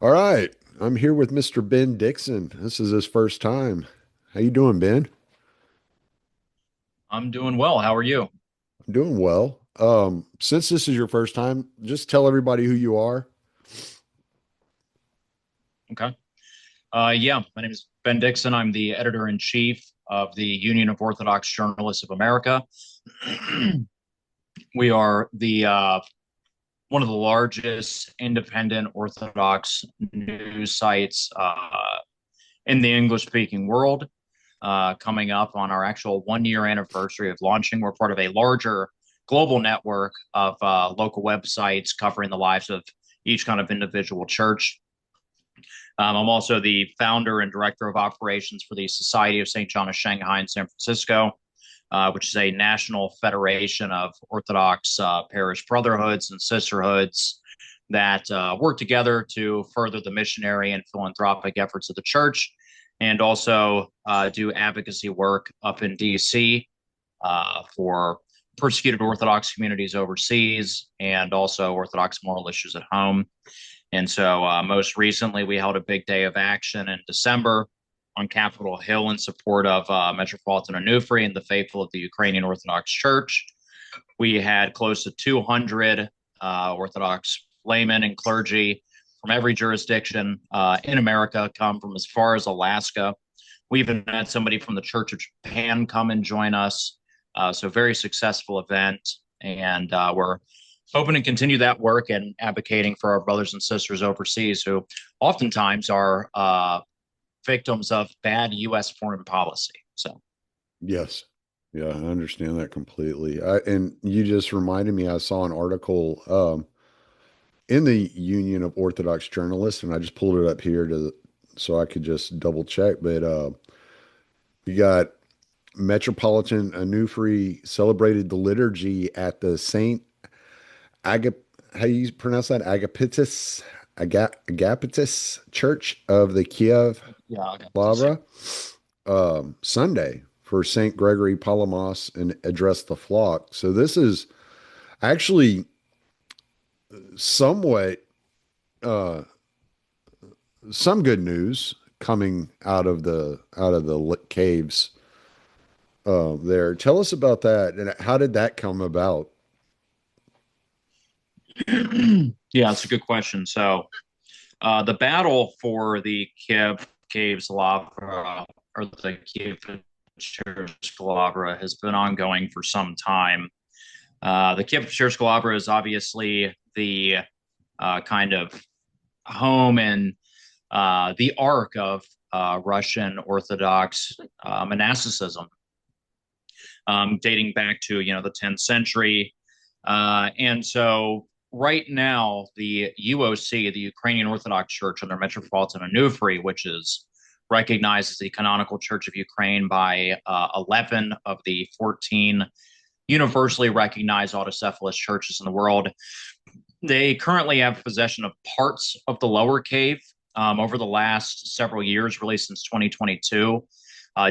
All right, I'm here with Mr. Ben Dixon. This is his first time. How you doing, Ben? I'm doing well. How are you? I'm doing well. Since this is your first time, just tell everybody who you are. Okay. Yeah, my name is Ben Dixon. I'm the editor in chief of the Union of Orthodox Journalists of America. We are the one of the largest independent Orthodox news sites in the English-speaking world. Coming up on our actual one-year anniversary of launching, we're part of a larger global network of local websites covering the lives of each kind of individual church. I'm also the founder and director of operations for the Society of St. John of Shanghai in San Francisco, which is a national federation of Orthodox parish brotherhoods and sisterhoods that work together to further the missionary and philanthropic efforts of the church and also do advocacy work up in DC for persecuted Orthodox communities overseas and also Orthodox moral issues at home. And so, most recently, we held a big day of action in December on Capitol Hill in support of Metropolitan Onufry and the faithful of the Ukrainian Orthodox Church. We had close to 200 Orthodox laymen and clergy from every jurisdiction in America come from as far as Alaska. We even had somebody from the Church of Japan come and join us. So, very successful event. And we're hoping to continue that work and advocating for our brothers and sisters overseas who oftentimes are victims of bad U.S. foreign policy. So, Yes. Yeah, I understand that completely. And you just reminded me, I saw an article in the Union of Orthodox Journalists, and I just pulled it up here so I could just double check. But you got Metropolitan Onufry celebrated the liturgy at the Saint Agap, how you pronounce that? Agapetus Church of the Kiev yeah, okay. Lavra, Sunday for Saint Gregory Palamas and address the flock. So this is actually somewhat uh, some good news coming out of the caves there. Tell us about that and how did that come about? Yeah, that's a good question. So, the battle for the Kiev Caves Lavra or the Kyiv-Pechersk Lavra has been ongoing for some time. The Kyiv-Pechersk Lavra is obviously the kind of home and the arc of Russian Orthodox monasticism, dating back to the 10th century. And so right now, the UOC, the Ukrainian Orthodox Church, under Metropolitan Onufry, which is recognized as the canonical Church of Ukraine by 11 of the 14 universally recognized autocephalous churches in the world. They currently have possession of parts of the lower cave over the last several years, really since 2022.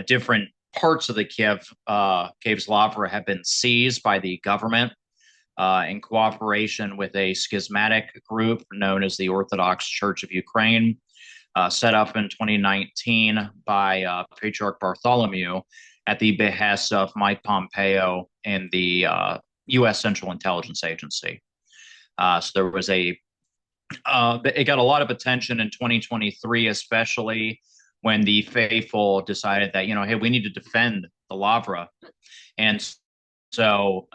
Different parts of the Caves Lavra have been seized by the government in cooperation with a schismatic group known as the Orthodox Church of Ukraine, set up in 2019 by Patriarch Bartholomew at the behest of Mike Pompeo and the U.S. Central Intelligence Agency. So there was it got a lot of attention in 2023, especially when the faithful decided that, hey, we need to defend the Lavra. And so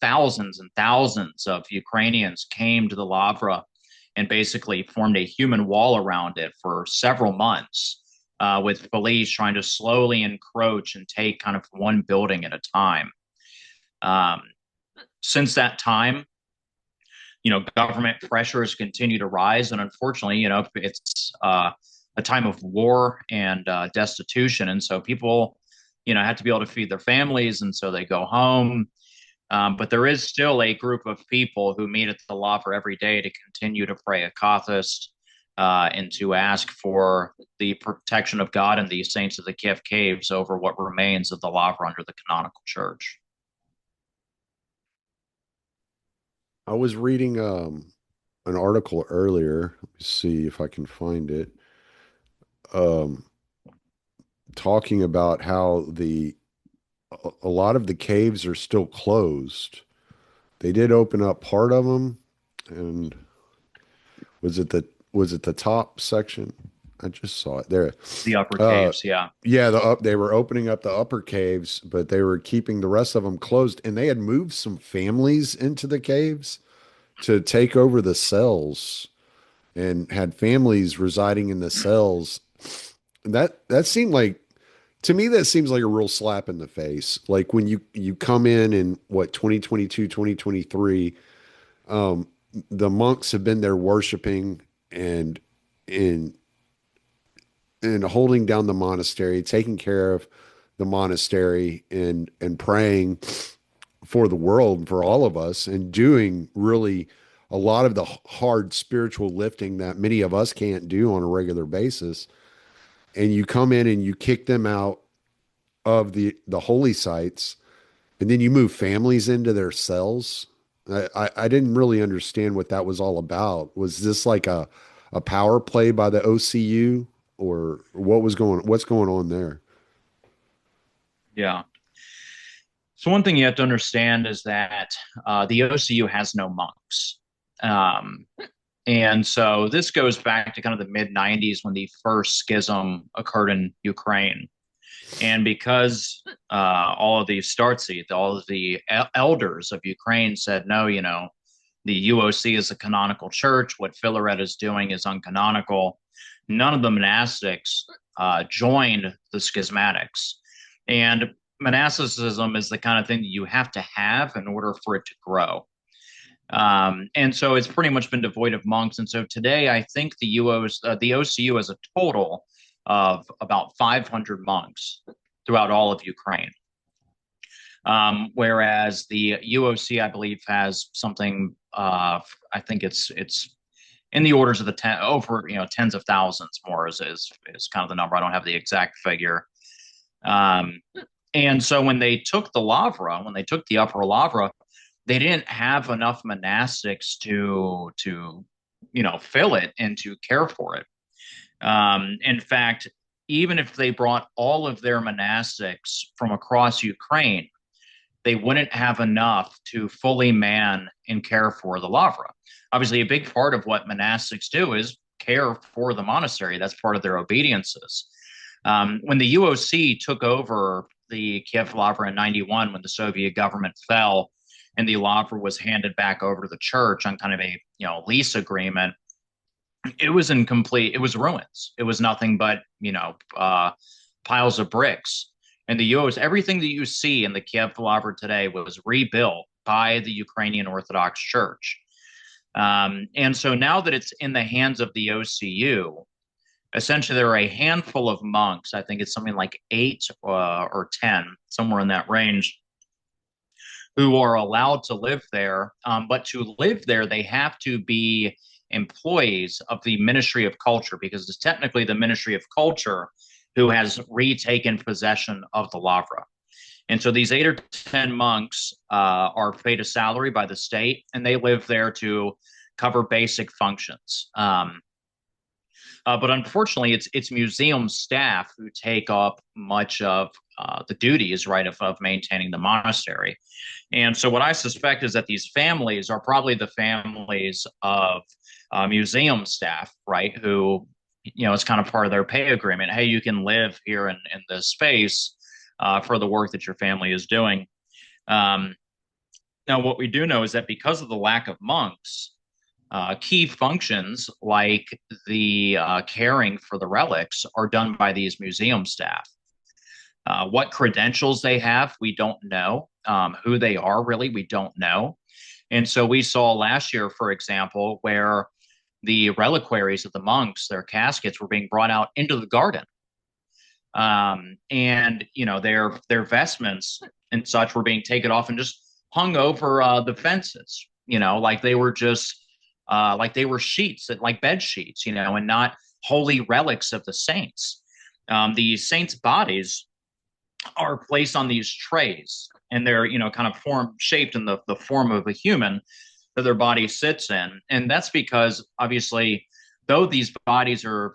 thousands and thousands of Ukrainians came to the Lavra and basically formed a human wall around it for several months, with police trying to slowly encroach and take kind of one building at a time. Um, since that time, government pressures continue to rise. And unfortunately, it's a time of war and destitution. And so people, have to be able to feed their families. And so they go home. But there is still a group of people who meet at the Lavra every day to continue to pray a Kathist and to ask for the protection of God and the saints of the Kiev Caves over what remains of the Lavra under the canonical church. I was reading an article earlier. Let me see if I can find it. Um, Talking about how a lot of the caves are still closed. They did open up part of them, and was it the was it the top section? I just saw it there. The upper Uh, caves, yeah. yeah, they were opening up the upper caves, but they were keeping the rest of them closed, and they had moved some families into the caves to take over the cells and had families residing in the cells. That seemed like to me that seems like a real slap in the face. Like when you come in what 2022, 2023, um, the monks have been there worshiping and in and holding down the monastery, taking care of the monastery and praying for the world, for all of us, and doing really a lot of the hard spiritual lifting that many of us can't do on a regular basis. And you come in and you kick them out of the holy sites, and then you move families into their cells. I didn't really understand what that was all about. Was this like a power play by the OCU, or what's going on there? Yeah. So one thing you have to understand is that the OCU has no monks. Um, and so this goes back to kind of the mid 90s when the first schism occurred in Ukraine. And because all of the startseed, all of the elders of Ukraine said, no, the UOC is a canonical church. What Philaret is doing is uncanonical. None of the monastics joined the schismatics. And monasticism is the kind of thing that you have to have in order for it to grow. And so it's pretty much been devoid of monks. And so today, I think the OCU has a total of about 500 monks throughout all of Ukraine. Whereas the UOC, I believe, has something. I think it's in the orders of the over tens of thousands more is kind of the number. I don't have the exact figure. Um, and so when they took the Lavra, when they took the Upper Lavra, they didn't have enough monastics to fill it and to care for it. In fact, even if they brought all of their monastics from across Ukraine, they wouldn't have enough to fully man and care for the Lavra. Obviously, a big part of what monastics do is care for the monastery. That's part of their obediences. When the UOC took over the Kiev Lavra in 91, when the Soviet government fell and the Lavra was handed back over to the church on kind of a lease agreement, it was incomplete. It was ruins. It was nothing but piles of bricks. And the UOs, everything that you see in the Kiev Lavra today was rebuilt by the Ukrainian Orthodox Church. And so now that it's in the hands of the OCU, essentially there are a handful of monks. I think it's something like 8 or 10, somewhere in that range, who are allowed to live there. But to live there, they have to be employees of the Ministry of Culture, because it's technically the Ministry of Culture who has retaken possession of the Lavra. And so these 8 or 10 monks are paid a salary by the state, and they live there to cover basic functions. But unfortunately, it's museum staff who take up much of the duties, right, of maintaining the monastery. And so what I suspect is that these families are probably the families of museum staff, right, who, it's kind of part of their pay agreement. Hey, you can live here in this space for the work that your family is doing. Um, Now, what we do know is that because of the lack of monks, key functions like the caring for the relics are done by these museum staff. What credentials they have, we don't know. Who they are, really, we don't know. And so we saw last year, for example, where the reliquaries of the monks, their caskets, were being brought out into the garden. And their vestments and such were being taken off and just hung over the fences, like they were just like they were sheets, like bed sheets, and not holy relics of the saints. The saints' bodies are placed on these trays, and they're kind of shaped in the form of a human, that their body sits in. And that's because obviously, though these bodies are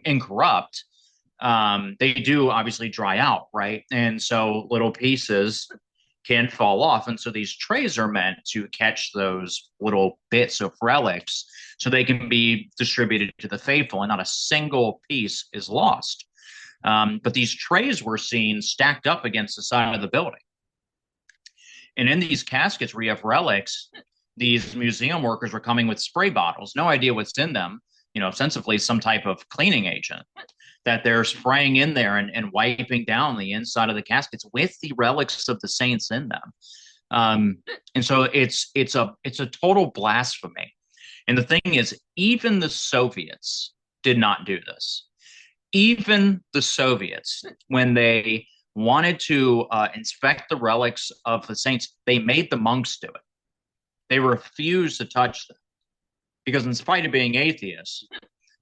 incorrupt, they do obviously dry out, right? And so little pieces can fall off. And so these trays are meant to catch those little bits of relics so they can be distributed to the faithful and not a single piece is lost. But these trays were seen stacked up against the side of the building. And in these caskets where you have relics, these museum workers were coming with spray bottles, no idea what's in them, ostensibly some type of cleaning agent that they're spraying in there and wiping down the inside of the caskets with the relics of the saints in them. And so it's a total blasphemy. And the thing is, even the Soviets did not do this. Even the Soviets, when they wanted to inspect the relics of the saints, they made the monks do it. They refused to touch them because, in spite of being atheists,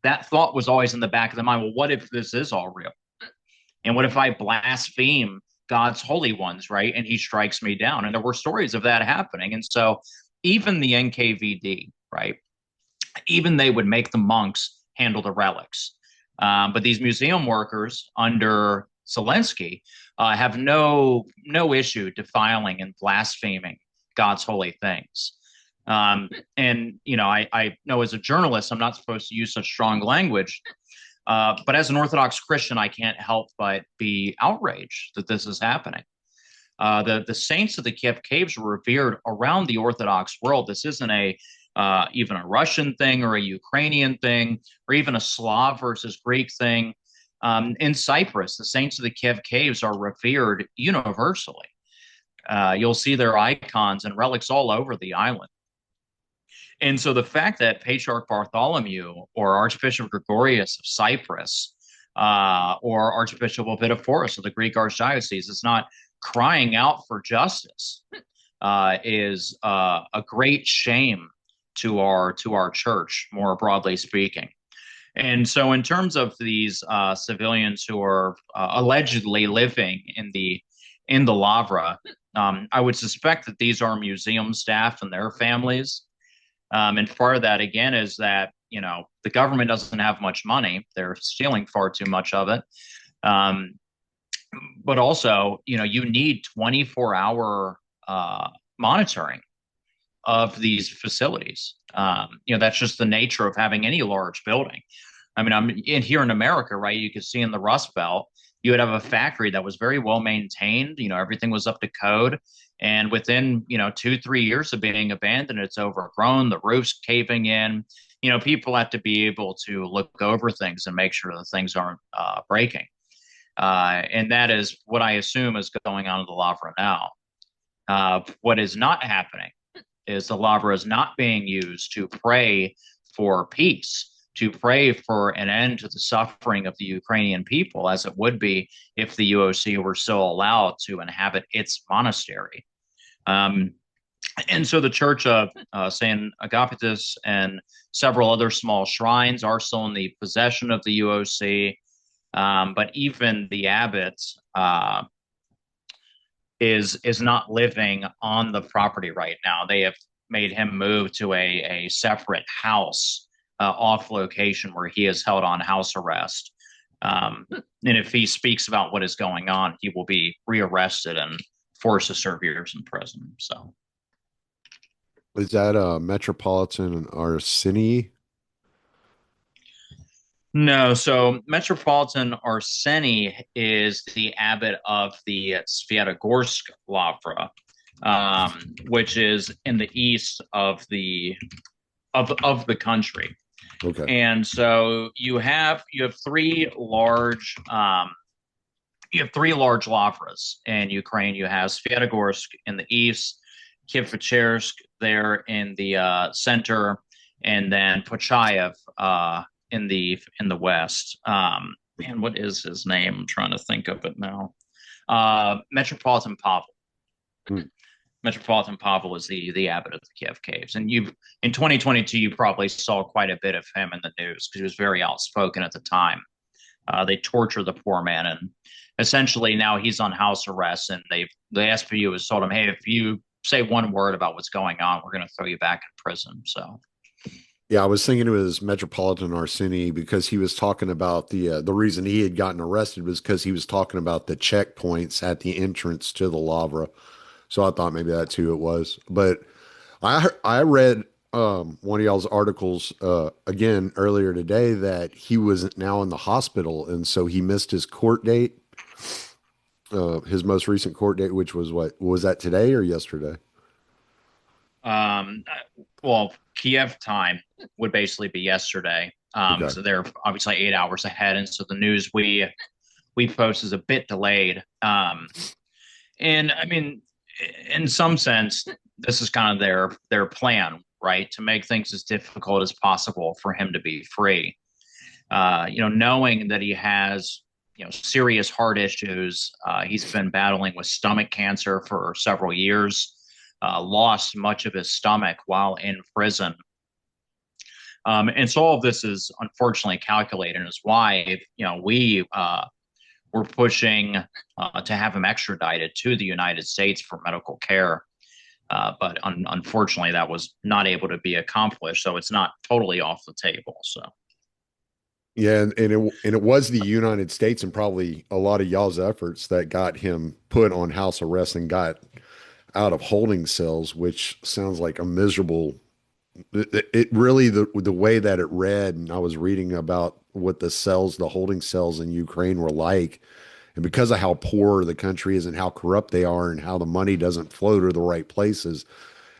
that thought was always in the back of the mind. Well, what if this is all real? And what if I blaspheme God's holy ones, right? And he strikes me down. And there were stories of that happening. And so even the NKVD, right? Even they would make the monks handle the relics. But these museum workers under Zelensky have no issue defiling and blaspheming God's holy things. And I know as a journalist, I'm not supposed to use such strong language, but as an Orthodox Christian, I can't help but be outraged that this is happening. The saints of the Kiev caves were revered around the Orthodox world. This isn't even a Russian thing or a Ukrainian thing or even a Slav versus Greek thing. In Cyprus, the saints of the Kiev caves are revered universally. You'll see their icons and relics all over the island. And so the fact that Patriarch Bartholomew or Archbishop Gregorius of Cyprus or Archbishop Ovidivoros of the Greek Archdiocese is not crying out for justice is a great shame to our church, more broadly speaking. And so, in terms of these civilians who are allegedly living in the Lavra, I would suspect that these are museum staff and their families. And part of that, again, is that, the government doesn't have much money. They're stealing far too much of it. But also, you need 24-hour monitoring of these facilities. That's just the nature of having any large building. I mean, I'm here in America, right? You could see in the Rust Belt, you would have a factory that was very well maintained. Everything was up to code. And within, 2-3 years of being abandoned, it's overgrown, the roof's caving in. People have to be able to look over things and make sure that things aren't breaking. And that is what I assume is going on in the Lavra now. What is not happening is the Lavra is not being used to pray for peace, to pray for an end to the suffering of the Ukrainian people, as it would be if the UOC were still allowed to inhabit its monastery. And so the Church of St. Agapetus and several other small shrines are still in the possession of the UOC, but even the abbot is not living on the property right now. They have made him move to a separate house off location where he is held on house arrest. And if he speaks about what is going on, he will be rearrested and forced to serve years in prison. So, Is that Metropolitan Arsini? no, so Metropolitan Arseni is the abbot of the Sviatogorsk Lavra, which is in the east of the country. Okay. And so you have three large lavras in Ukraine. You have Sviatogorsk in the east, Kyiv-Pechersk there in the center, and then Pochayev in the west. Man, what is his name? I'm trying to think of it now. Metropolitan Pavel. Metropolitan Pavel is the abbot of the Kiev Caves, and in 2022 you probably saw quite a bit of him in the news because he was very outspoken at the time. They torture the poor man, and essentially now he's on house arrest, and the SPU has told him, hey, if you say one word about what's going on, we're going to throw you back in prison. So, Yeah, I was thinking it was Metropolitan Arsini because he was talking about the reason he had gotten arrested was because he was talking about the checkpoints at the entrance to the Lavra. So I thought maybe that's who it was. But I read one of y'all's articles again earlier today that he was now in the hospital, and so he missed his court date, his most recent court date, which was what was that today or yesterday? um, well, Kiev time would basically be yesterday. Okay. So they're obviously 8 hours ahead, and so the news we post is a bit delayed. And I mean, in some sense, this is kind of their plan, right? To make things as difficult as possible for him to be free. Knowing that he has serious heart issues. He's been battling with stomach cancer for several years. Lost much of his stomach while in prison. And so all of this is unfortunately calculated, and is why we were pushing to have him extradited to the United States for medical care. But unfortunately, that was not able to be accomplished. So it's not totally off the table. So Yeah, and it was the United States and probably a lot of y'all's efforts that got him put on house arrest and got out of holding cells, which sounds like a miserable. It really the way that it read, and I was reading about what the holding cells in Ukraine were like, and because of how poor the country is and how corrupt they are and how the money doesn't flow to the right places,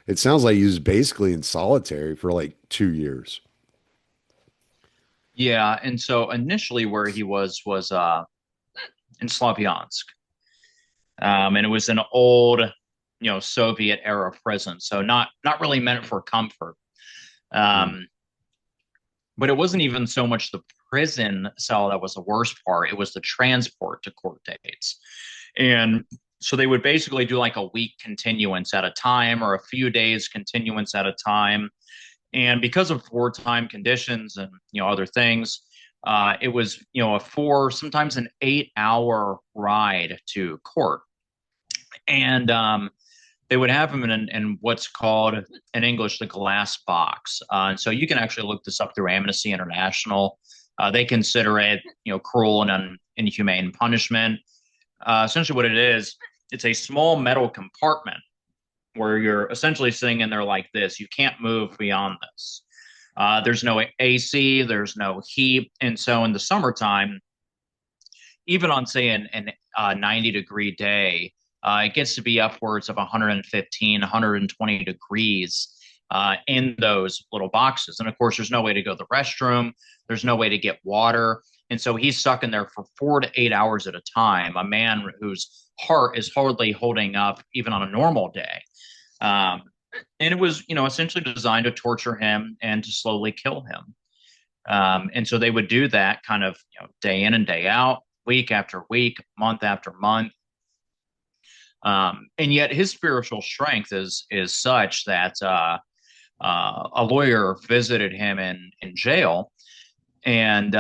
it sounds like he was basically in solitary for like 2 years. yeah, and so initially where he was in Slavyansk, and it was an old Soviet era prison, so not really meant for comfort. Mm. Um, but it wasn't even so much the prison cell that was the worst part; it was the transport to court dates. And so they would basically do like a week continuance at a time or a few days continuance at a time. And because of wartime conditions and other things, it was a sometimes an 8 hour ride to court. And they would have him in what's called in English the glass box. And so you can actually look this up through Amnesty International. They consider it cruel and inhumane punishment. Essentially, what it is, it's a small metal compartment where you're essentially sitting in there like this. You can't move beyond this. There's no AC, there's no heat. And so in the summertime, even on, say, an 90-degree day, it gets to be upwards of 115, 120 degrees in those little boxes. And of course, there's no way to go to the restroom, there's no way to get water. And so he's stuck in there for 4 to 8 hours at a time, a man whose heart is hardly holding up even on a normal day. Um, and it was, essentially designed to torture him and to slowly kill him. And so they would do that kind of, day in and day out, week after week, month after month. And yet his spiritual strength is such that a lawyer visited him in jail and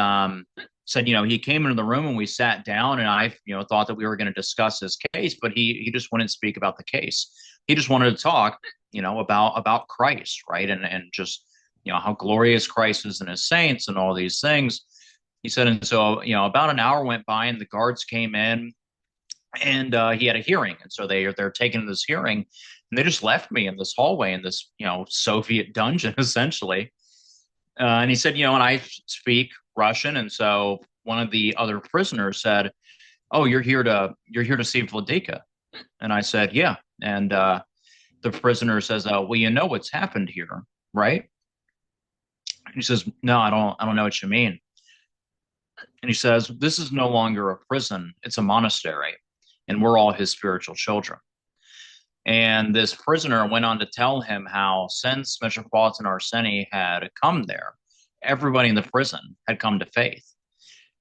said, he came into the room and we sat down and I, thought that we were going to discuss his case, but he just wouldn't speak about the case. He just wanted to talk, about Christ, right? And just, how glorious Christ is and his saints and all these things. He said, and so, about an hour went by and the guards came in and he had a hearing. And so they're taking this hearing and they just left me in this hallway in this, Soviet dungeon essentially. And he said, and I speak Russian. And so one of the other prisoners said, "Oh, you're here to see Vladika." And I said, "Yeah." And the prisoner says, "Well, you know what's happened here, right?" And he says, "No, I don't know what you mean." And he says, "This is no longer a prison; it's a monastery, and we're all his spiritual children." And this prisoner went on to tell him how since Metropolitan Arseny had come there, everybody in the prison had come to faith.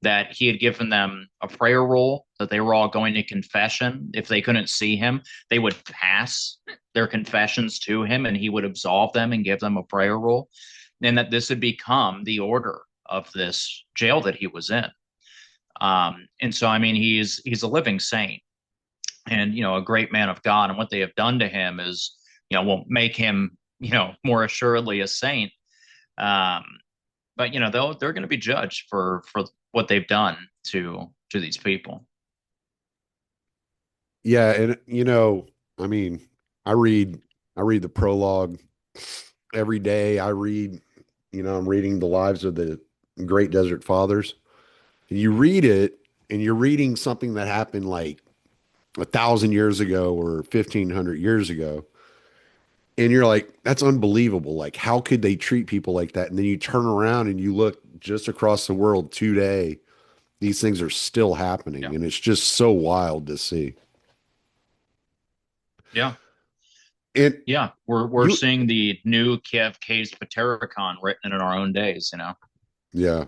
That he had given them a prayer roll, that they were all going to confession. If they couldn't see him, they would pass their confessions to him and he would absolve them and give them a prayer roll. And that this had become the order of this jail that he was in. And so, I mean, he's a living saint. and a great man of God, and what they have done to him is will make him more assuredly a saint. Um, but they're going to be judged for what they've done to these people. Yeah, and I mean, I read I read the prologue every day. I'm reading the lives of the great desert fathers. And you read it and you're reading something that happened like 1,000 years ago or 1,500 years ago. And you're like, that's unbelievable. Like, how could they treat people like that? And then you turn around and you look just across the world today, these things are still happening. Yeah, And it's just so wild to see. yeah, And yeah. We're you, seeing the new Kyiv-Pechersk written in our own days. yeah,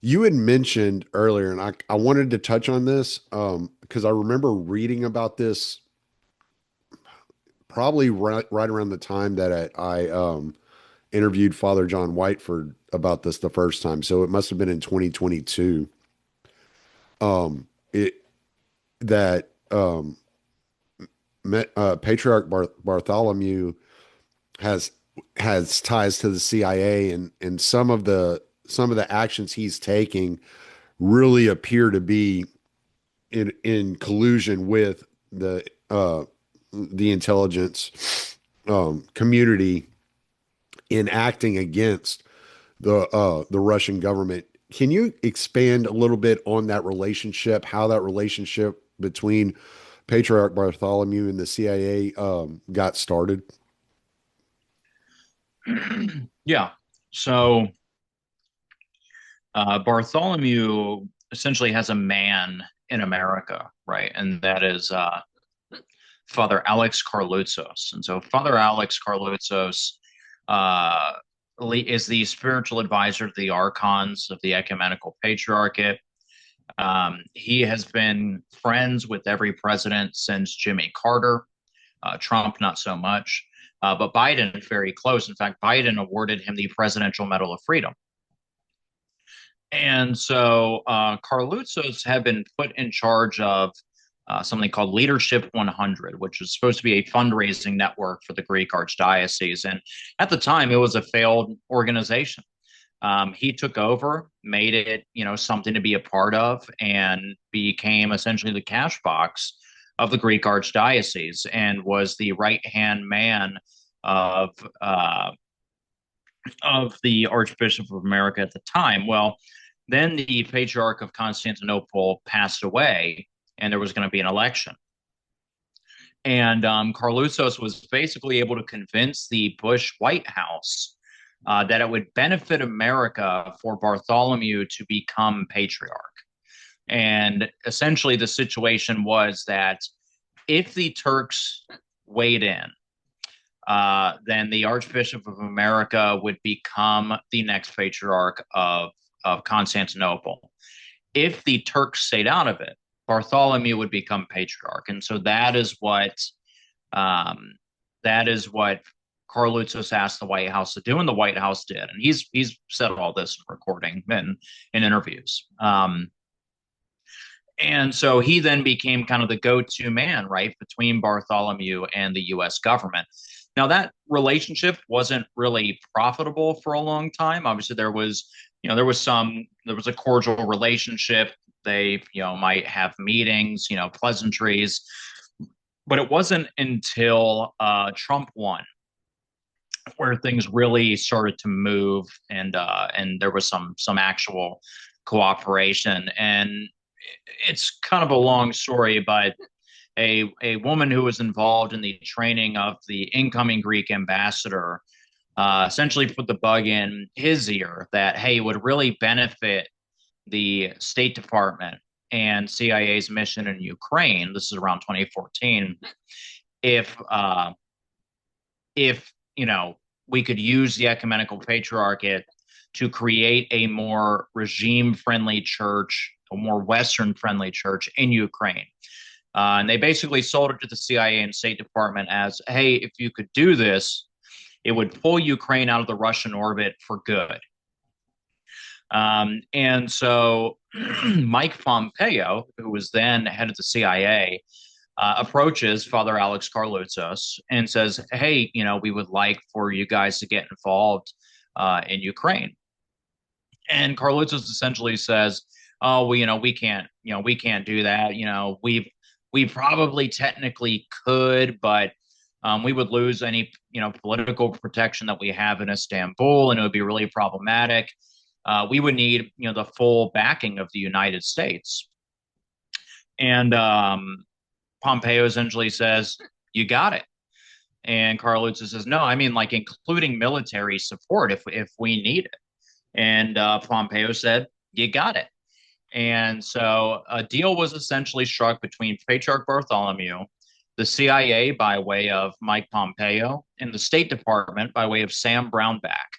you had mentioned earlier, and I wanted to touch on this because I remember reading about this probably right around the time that I interviewed Father John Whiteford about this the first time. So it must have been in 2022. It that Patriarch Bartholomew has has ties to the CIA, and some of the actions he's taking really appear to be in collusion with the intelligence community in acting against the Russian government. Can you expand a little bit on that relationship, how that relationship between Patriarch Bartholomew and the CIA got started? Yeah. So Bartholomew essentially has a man in America, right? And that is Father Alex Carlutzos. And so Father Alex Carlutzos uh, is the spiritual advisor to the archons of the ecumenical patriarchate. He has been friends with every president since Jimmy Carter, Trump, not so much, but Biden very close. In fact, Biden awarded him the Presidential Medal of Freedom. And so Carlutzos have been put in charge of something called Leadership 100, which is supposed to be a fundraising network for the Greek Archdiocese. And at the time, it was a failed organization. He took over, made it, something to be a part of, and became essentially the cash box of the Greek Archdiocese, and was the right hand man of uh, of the Archbishop of America at the time. Well, then the Patriarch of Constantinople passed away, and there was going to be an election. And Carlutzos was basically able to convince the Bush White House that it would benefit America for Bartholomew to become patriarch. And essentially, the situation was that if the Turks weighed in, then the Archbishop of America would become the next patriarch of Constantinople. If the Turks stayed out of it, Bartholomew would become patriarch, and so um, that is what Carlutzos asked the White House to do, and the White House did. And he's said all this in recording and in interviews. And so he then became kind of the go-to man, right, between Bartholomew and the U.S. government. Now that relationship wasn't really profitable for a long time. Obviously, there was a cordial relationship. They, might have meetings, pleasantries, but it wasn't until Trump won where things really started to move, and there was some actual cooperation. And it's kind of a long story, but a woman who was involved in the training of the incoming Greek ambassador essentially put the bug in his ear that, hey, it would really benefit the State Department and CIA's mission in Ukraine. This is around 2014. If if we could use the ecumenical patriarchate to create a more regime friendly church, a more Western friendly church in Ukraine. And they basically sold it to the CIA and State Department as, hey, if you could do this, it would pull Ukraine out of the Russian orbit for good. And so Mike Pompeo, who was then head of the CIA, approaches Father Alex Karlutzos and says, "Hey, we would like for you guys to get involved in Ukraine." And Karlutzos essentially says, "Oh, well, we can't do that. We probably technically could, but we would lose any political protection that we have in Istanbul, and it would be really problematic. We would need the full backing of the United States." And Pompeo essentially says, "You got it." And Karlutzos says, "No, I mean like including military support if we need it." And Pompeo said, "You got it." And so a deal was essentially struck between Patriarch Bartholomew, the CIA by way of Mike Pompeo, and the State Department by way of Sam Brownback.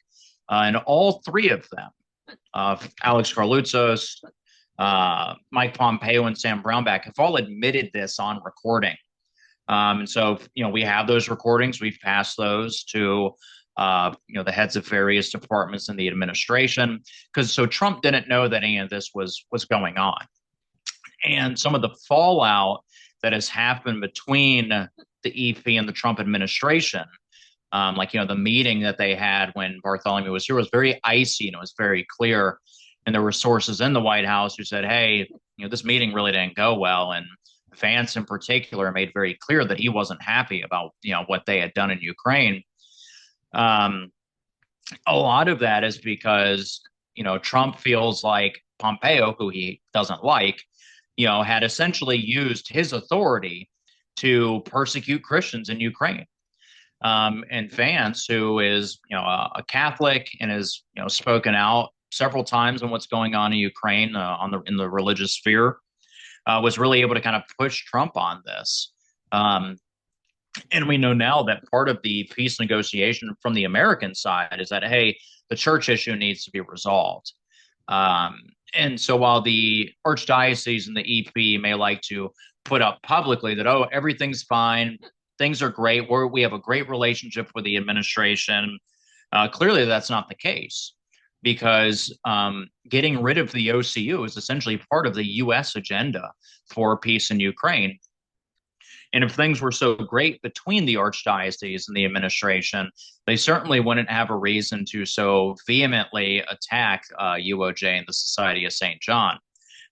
And all three of them, Alex Karlutzos, Mike Pompeo, and Sam Brownback, have all admitted this on recording. And so, we have those recordings. We've passed those to the heads of various departments in the administration, because so Trump didn't know that any of this was going on. And some of the fallout that has happened between the EP and the Trump administration, the meeting that they had when Bartholomew was here was very icy, and it was very clear. And there were sources in the White House who said, "Hey, this meeting really didn't go well." And Vance in particular made very clear that he wasn't happy about what they had done in Ukraine. A lot of that is because Trump feels like Pompeo, who he doesn't like, had essentially used his authority to persecute Christians in Ukraine. And Vance, who is a Catholic and has spoken out several times on what's going on in Ukraine in the religious sphere, was really able to kind of push Trump on this. And we know now that part of the peace negotiation from the American side is that, hey, the church issue needs to be resolved. And so while the archdiocese and the EP may like to put up publicly that, oh, everything's fine, things are great, we have a great relationship with the administration, clearly that's not the case, because getting rid of the OCU is essentially part of the U.S. agenda for peace in Ukraine. And if things were so great between the archdiocese and the administration, they certainly wouldn't have a reason to so vehemently attack UOJ and the Society of St. John.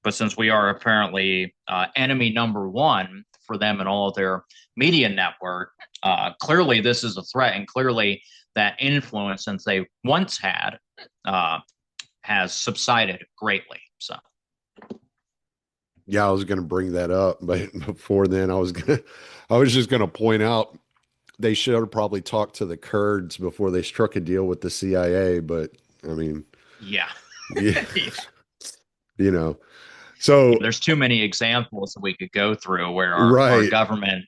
But since we are apparently enemy number one for them and all of their media network, clearly this is a threat, and clearly that influence, since they once had, has subsided greatly. So. Yeah, I was going to bring that up, but before then, I was just going to point out they should have probably talked to the Kurds before they struck a deal with the CIA. But I mean, yeah, yeah, you know, so there's too many examples that we could go through where our right, government,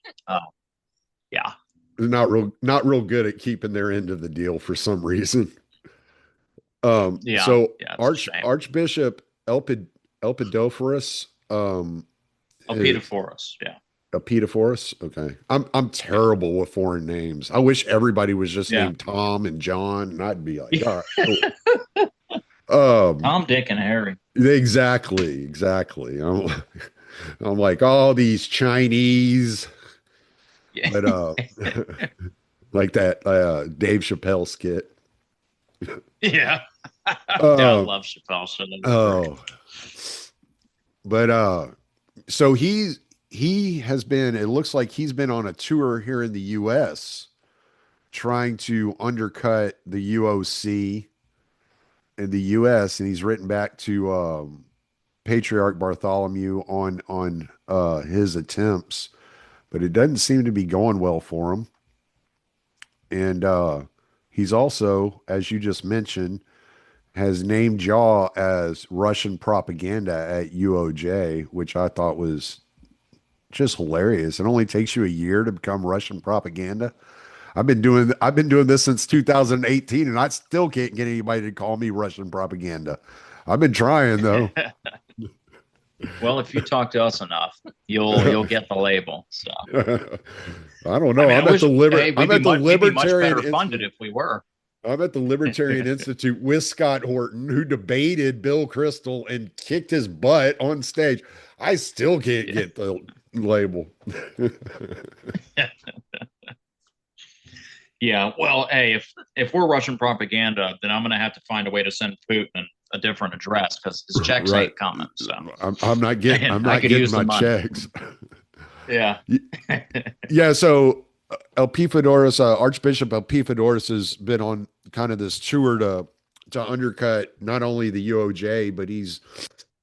yeah, not real good at keeping their end of the deal for some reason. yeah, So yeah, it's a shame. Archbishop Elpidophorus, Alpida Forest, yeah. Elpidophorus. Okay, I'm terrible with foreign names. I wish everybody was just Yeah. named Tom and John, and I'd be like, all right, cool. Tom, Dick, and Harry. Exactly. I'm like all these Chinese, Yeah. but like that Dave Chappelle skit. Yeah. Yeah, I Uh, love Chappelle. So oh, but so he has been. It looks like he's been on a tour here in the U.S. trying to undercut the UOC in the U.S. and he's written back to Patriarch Bartholomew on his attempts, but it doesn't seem to be going well for him. And he's also, as you just mentioned, has named Jaw as Russian propaganda at UOJ, which I thought was just hilarious. It only takes you a year to become Russian propaganda. I've been doing this since 2018 and I still can't get anybody to call me Russian propaganda. I've been trying though. well, if you talk to us enough, you'll get the label. So I don't I know. mean, I wish, hey, we'd be much Libertarian better funded Institute. if we were. I'm at the Libertarian Institute with Scott Horton, who debated Bill Kristol and kicked his butt on stage. I still can't Yeah. get label. Yeah, well, hey, if we're Russian propaganda, then I'm going to have to find a way to send Putin a different address because his checks Right. ain't coming. So, I'm not getting and I'm I not could getting use the my money. checks. Yeah. Yeah, so Elpiphedorus, Archbishop Elpiphedorus has been on kind of this tour to undercut not only the UOJ, but he's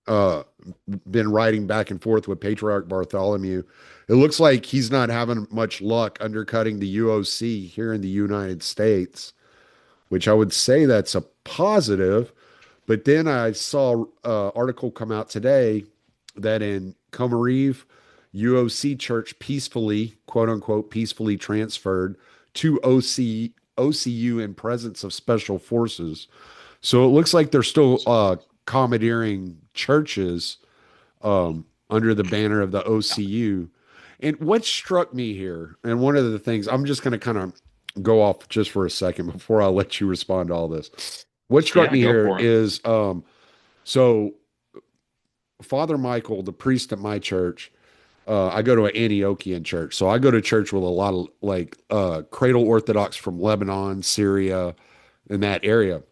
uh, been writing back and forth with Patriarch Bartholomew. It looks like he's not having much luck undercutting the UOC here in the United States, which I would say that's a positive. But then I saw an article come out today that in Komariv, UOC church peacefully, quote unquote, peacefully transferred to OCU in presence of special forces. So it looks like they're still commandeering churches under the banner of the OCU. And what struck me here, and one of the things, I'm just going to kind of go off just for a second before I let you respond to all this. What struck Yeah, me go here for it. is so Father Michael, the priest at my church, I go to an Antiochian church. So I go to church with a lot of like cradle Orthodox from Lebanon, Syria, in that area.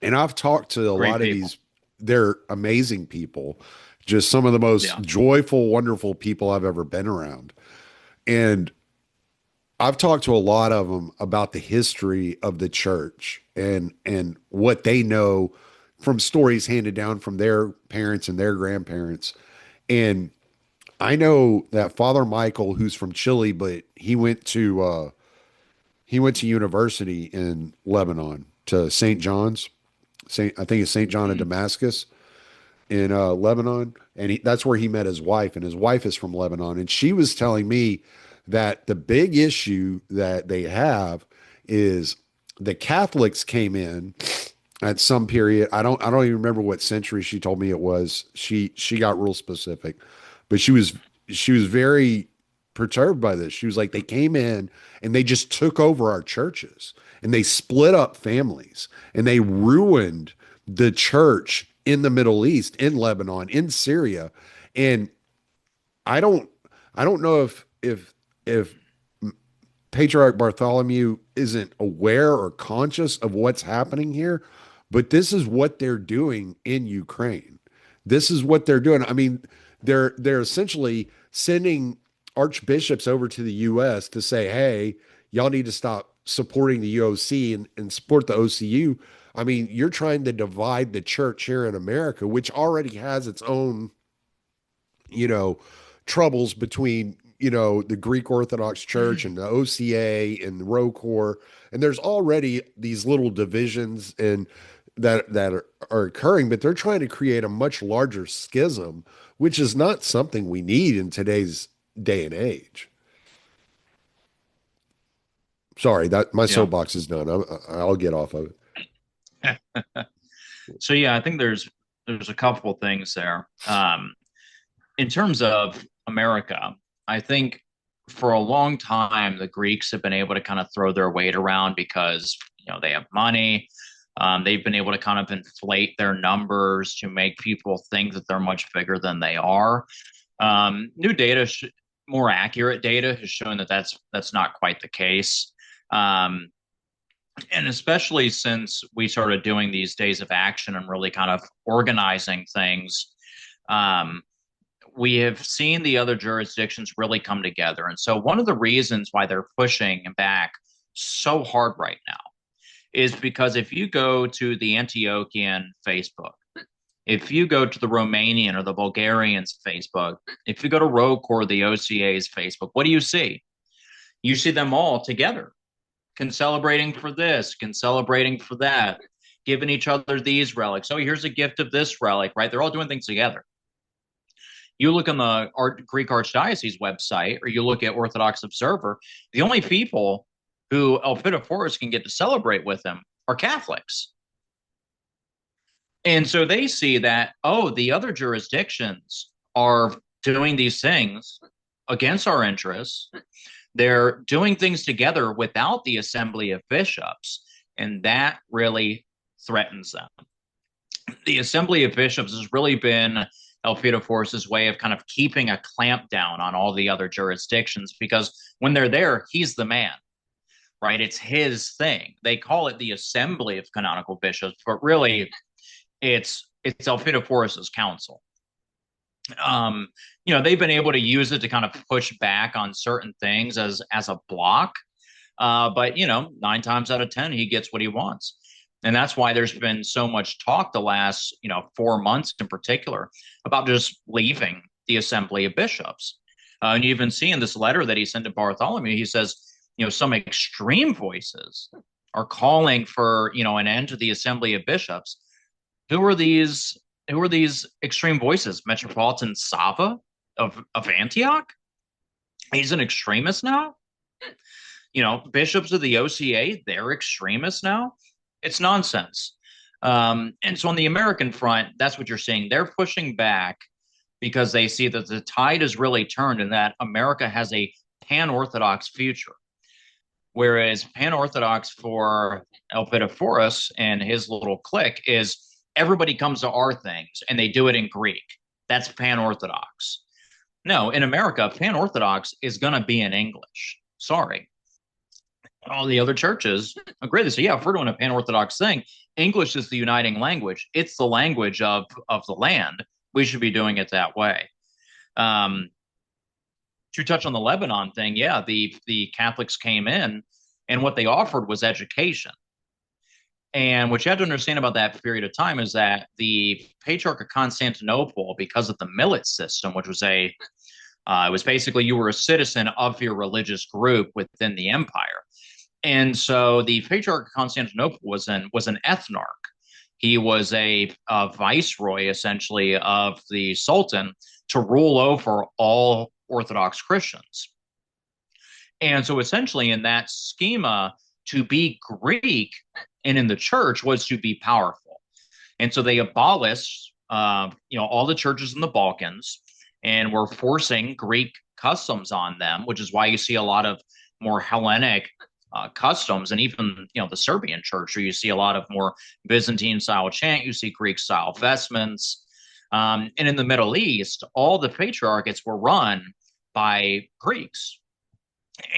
And I've talked to a Great lot of people. these, they're amazing people, just some of the most Yeah. joyful, wonderful people I've ever been around. And I've talked to a lot of them about the history of the church and what they know from stories handed down from their parents and their grandparents. And I know that Father Michael, who's from Chile, but he went to university in Lebanon to St. John's. I think it's St. John of Mm, Damascus in Lebanon, and that's where he met his wife. And his wife is from Lebanon, and she was telling me that the big issue that they have is the Catholics came in at some period. I don't even remember what century she told me it was. She got real specific, but she was very perturbed by this. She was like, they came in and they just took over our churches and they split up families and they ruined the church in the Middle East, in Lebanon, in Syria. And I don't I don't know if Patriarch Bartholomew isn't aware or conscious of what's happening here, but this is what they're doing in Ukraine. This is what they're doing. I mean, they're essentially sending archbishops over to the US to say, hey, y'all need to stop supporting the UOC and support the OCU. I mean, you're trying to divide the church here in America, which already has its own, you know, troubles between, the Greek Orthodox Church and the OCA and the ROCOR. And there's already these little divisions and are occurring, but they're trying to create a much larger schism, which is not something we need in today's day and age. Sorry, that my yeah. soapbox is done. I'll get off of it. So yeah, I think there's a couple of things there. In terms of America, I think for a long time the Greeks have been able to kind of throw their weight around because they have money. They've been able to kind of inflate their numbers to make people think that they're much bigger than they are. New data, more accurate data, has shown that that's not quite the case. Um, and especially since we started doing these days of action and really kind of organizing things, um, we have seen the other jurisdictions really come together. And so, one of the reasons why they're pushing back so hard right now is because if you go to the Antiochian Facebook, if you go to the Romanian or the Bulgarians Facebook, if you go to ROC or the OCA's Facebook, what do you see? You see them all together, celebrating for this, celebrating for that, giving each other these relics. Oh, here's a gift of this relic, right? They're all doing things together. You look on the Greek Archdiocese website, or you look at Orthodox Observer, the only people who Elpidophoros can get to celebrate with them are Catholics. And so they see that, oh, the other jurisdictions are doing these things against our interests. They're doing things together without the assembly of bishops, and that really threatens them. The assembly of bishops has really been Elpidophoros' way of kind of keeping a clamp down on all the other jurisdictions, because when they're there, he's the man, right? It's his thing. They call it the Assembly of Canonical Bishops, but really it's Elpidophoros' council. Um, they've been able to use it to kind of push back on certain things as a block. But 9 times out of 10, he gets what he wants. And that's why there's been so much talk the last, 4 months in particular about just leaving the Assembly of Bishops. And you even see in this letter that he sent to Bartholomew, he says, some extreme voices are calling for, an end to the Assembly of Bishops. Who are these? Who are these extreme voices? Metropolitan Sava of Antioch? He's an extremist now. Bishops of the OCA, they're extremists now. It's nonsense. And so on the American front, that's what you're seeing. They're pushing back because they see that the tide has really turned and that America has a pan-Orthodox future. Whereas pan-Orthodox for Elpidophoros and his little clique is everybody comes to our things and they do it in Greek. That's pan-Orthodox. No, in America, pan-Orthodox is going to be in English. Sorry. All the other churches agree. They say, yeah, if we're doing a pan-Orthodox thing, English is the uniting language. It's the language of the land. We should be doing it that way. To touch on the Lebanon thing, yeah, the Catholics came in, and what they offered was education. And what you have to understand about that period of time is that the Patriarch of Constantinople, because of the millet system, which was it was basically you were a citizen of your religious group within the empire. And so the Patriarch of Constantinople was an ethnarch. He was a viceroy, essentially, of the Sultan to rule over all Orthodox Christians. And so essentially in that schema, to be Greek and in the church was to be powerful. And so they abolished, all the churches in the Balkans and were forcing Greek customs on them, which is why you see a lot of more Hellenic customs, and even the Serbian church, where you see a lot of more Byzantine style chant, you see Greek style vestments, and in the Middle East, all the patriarchates were run by Greeks,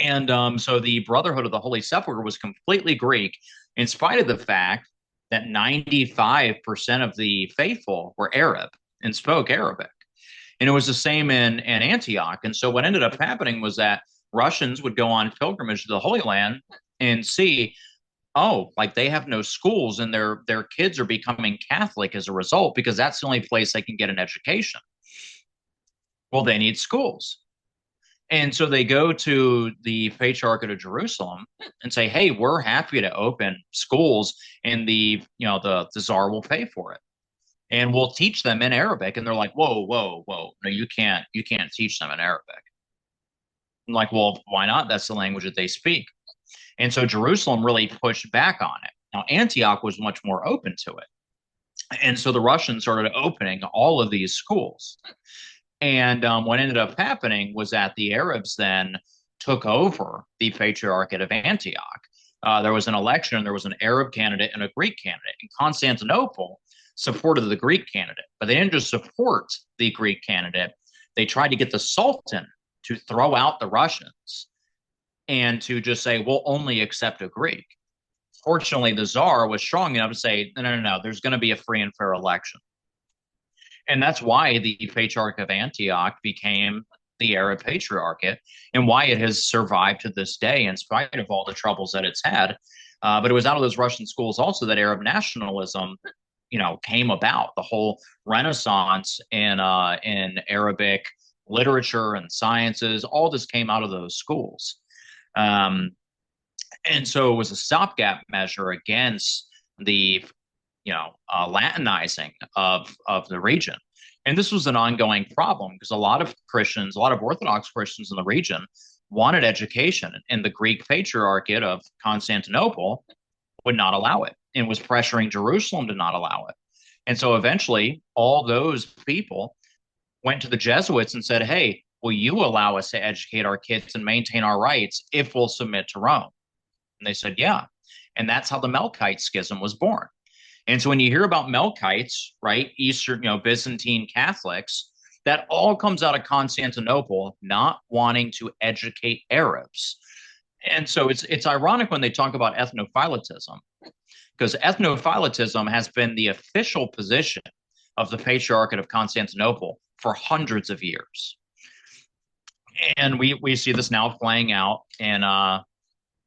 and so the Brotherhood of the Holy Sepulchre was completely Greek, in spite of the fact that 95% of the faithful were Arab and spoke Arabic. And it was the same in Antioch. And so what ended up happening was that Russians would go on pilgrimage to the Holy Land and see, oh, like they have no schools and their kids are becoming Catholic as a result, because that's the only place they can get an education. Well, they need schools. And so they go to the Patriarchate of Jerusalem and say, hey, we're happy to open schools, and the Tsar will pay for it. And we'll teach them in Arabic. And they're like, whoa, whoa, whoa. No, you can't teach them in Arabic. I'm like, well, why not? That's the language that they speak. And so Jerusalem really pushed back on it. Now, Antioch was much more open to it. And so the Russians started opening all of these schools. And what ended up happening was that the Arabs then took over the Patriarchate of Antioch. There was an election, and there was an Arab candidate and a Greek candidate. And Constantinople supported the Greek candidate, but they didn't just support the Greek candidate. They tried to get the Sultan to throw out the Russians and to just say, we'll only accept a Greek. Fortunately, the Tsar was strong enough to say, no, there's going to be a free and fair election. And that's why the Patriarch of Antioch became the Arab Patriarchate, and why it has survived to this day in spite of all the troubles that it's had. But it was out of those Russian schools also that Arab nationalism, came about. The whole Renaissance in Arabic literature and sciences, all this came out of those schools. And so it was a stopgap measure against the Latinizing of the region. And this was an ongoing problem because a lot of Christians, a lot of Orthodox Christians in the region wanted education, and the Greek Patriarchate of Constantinople would not allow it and was pressuring Jerusalem to not allow it. And so eventually all those people went to the Jesuits and said, hey, will you allow us to educate our kids and maintain our rights if we'll submit to Rome? And they said, yeah. And that's how the Melkite schism was born. And so when you hear about Melkites, right, Eastern, Byzantine Catholics, that all comes out of Constantinople not wanting to educate Arabs. And so it's ironic when they talk about ethnophilatism, because ethnophilatism has been the official position of the Patriarchate of Constantinople for hundreds of years. And we see this now playing out in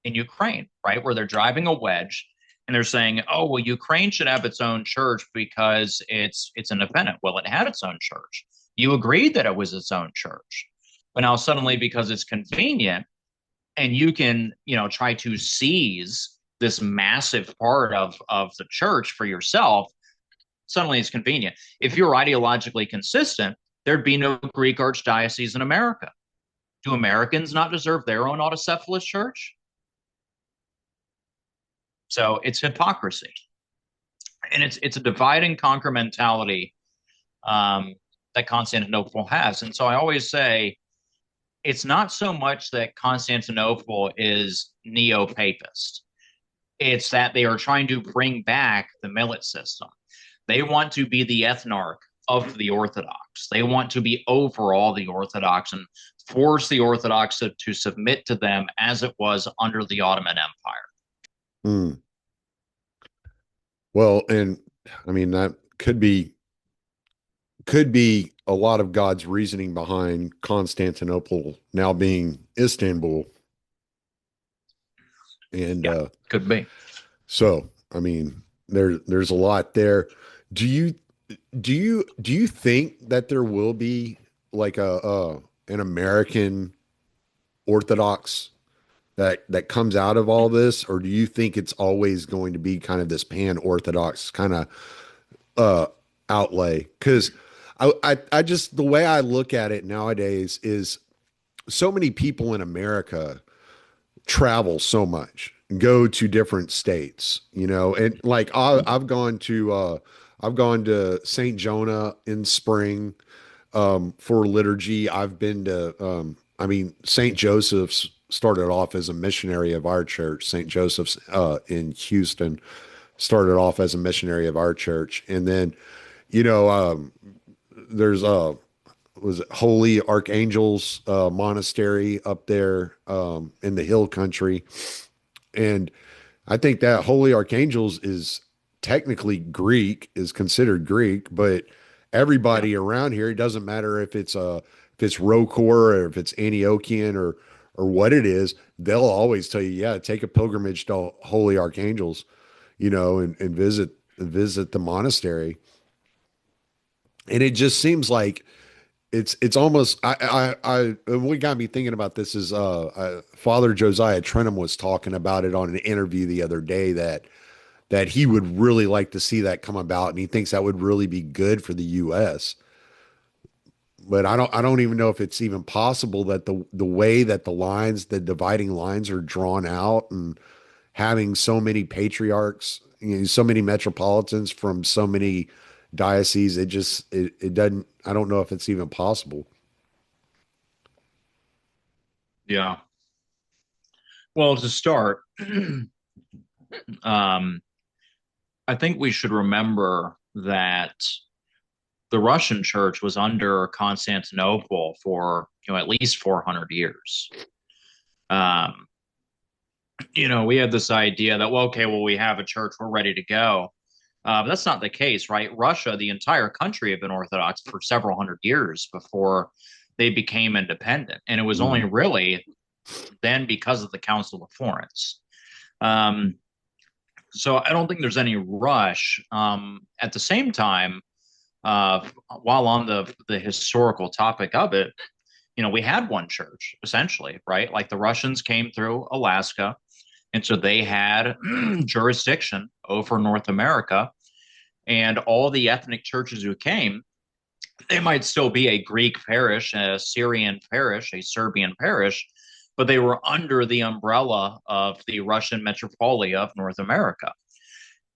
Ukraine, right, where they're driving a wedge and they're saying, "Oh, well, Ukraine should have its own church because it's independent." Well, it had its own church. You agreed that it was its own church, but now suddenly, because it's convenient, and you can try to seize this massive part of the church for yourself, suddenly it's convenient. If you're ideologically consistent, there'd be no Greek archdiocese in America. Do Americans not deserve their own autocephalous church? So it's hypocrisy, and it's a divide and conquer mentality um, that Constantinople has. And so I always say it's not so much that Constantinople is neo-papist; it's that they are trying to bring back the millet system. They want to be the ethnarch of the Orthodox. They want to be over all the Orthodox and force the Orthodox to submit to them as it was under the Ottoman Empire. Hmm. Well, and I mean that could be a lot of God's reasoning behind Constantinople now being Istanbul. And Yeah, could be. so I mean there's a lot there. Do you do you think that there will be like a an American Orthodox that comes out of all this, or do you think it's always going to be kind of this pan Orthodox kind of uh outlay? Because I just the way I look at it nowadays is so many people in America travel so much, go to different states, and like I've gone to St. Jonah in spring for liturgy. I've been to I mean St. Joseph's started off as a missionary of our church. St. Joseph's in Houston started off as a missionary of our church. And then, you know, there's was it Holy Archangels monastery up there in the hill country. And I think that Holy Archangels is technically Greek, is considered Greek, but Yeah. everybody around here, it doesn't matter if it's Rokor or if it's Antiochian or what it is, they'll always tell you, yeah, take a pilgrimage to Holy Archangels, and visit the monastery. And it just seems like it's almost what got me thinking about this is Father Josiah Trenum was talking about it on an interview the other day that he would really like to see that come about, and he thinks that would really be good for the US. But I don't even know if it's even possible that the way that the dividing lines are drawn out, and having so many patriarchs, so many metropolitans from so many dioceses, it doesn't, I don't know if it's even possible. Yeah. Well, to start, um, I think we should remember that the Russian church was under Constantinople for at least 400 years. Um, we had this idea that, well, okay, well, we have a church, we're ready to go. But that's not the case, right? Russia, the entire country, had been Orthodox for several hundred years before they became independent, and it was only Mm, really then because of the Council of Florence. Um, so I don't think there's any rush. At the same time, while on the historical topic of it, we had one church essentially, right? Like the Russians came through Alaska, and so they had jurisdiction over North America, and all the ethnic churches who came, they might still be a Greek parish, a Syrian parish, a Serbian parish, but they were under the umbrella of the Russian metropolia of North America.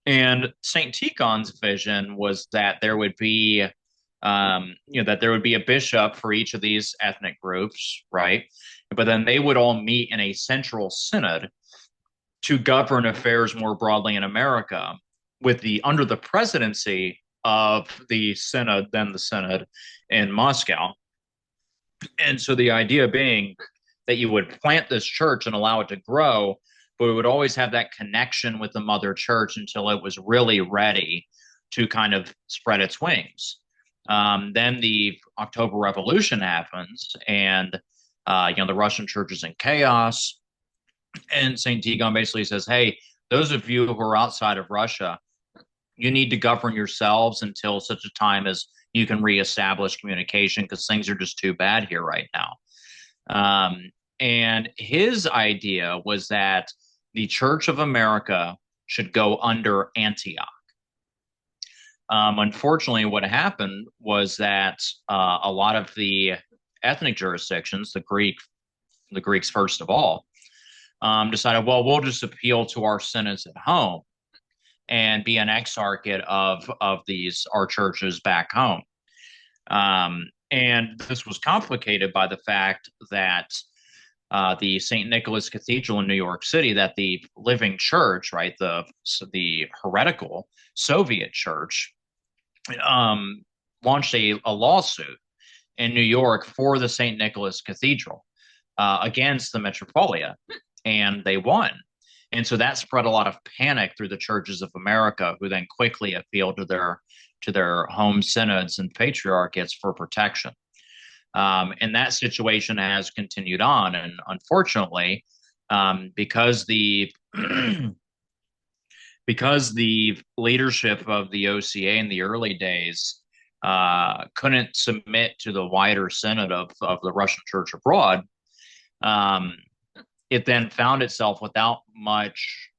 And St. Tikhon's vision was that there would be, that there would be a bishop for each of these ethnic groups, right? But then they would all meet in a central synod to govern affairs more broadly in America. with the under the presidency of the synod, then the synod in Moscow. And so the idea being that you would plant this church and allow it to grow, but it would always have that connection with the mother church until it was really ready to kind of spread its wings. Then the October Revolution happens, and the Russian church is in chaos. And St. Tigon basically says, hey, those of you who are outside of Russia, you need to govern yourselves until such a time as you can reestablish communication because things are just too bad here right now. And his idea was that the Church of America should go under Antioch. Unfortunately, what happened was that a lot of the ethnic jurisdictions, the Greeks first of all, decided, well, we'll just appeal to our synods at home and be an exarchate of these our churches back home. And this was complicated by the fact that the St. Nicholas Cathedral in New York City, that the living church, right, the heretical Soviet church, launched a lawsuit in New York for the St. Nicholas Cathedral against the Metropolia, and they won. And so that spread a lot of panic through the churches of America, who then quickly appealed to their home synods and patriarchates for protection. And that situation has continued on. And unfortunately, because the because the leadership of the OCA in the early days couldn't submit to the wider synod of the Russian Church abroad, it then found itself without much,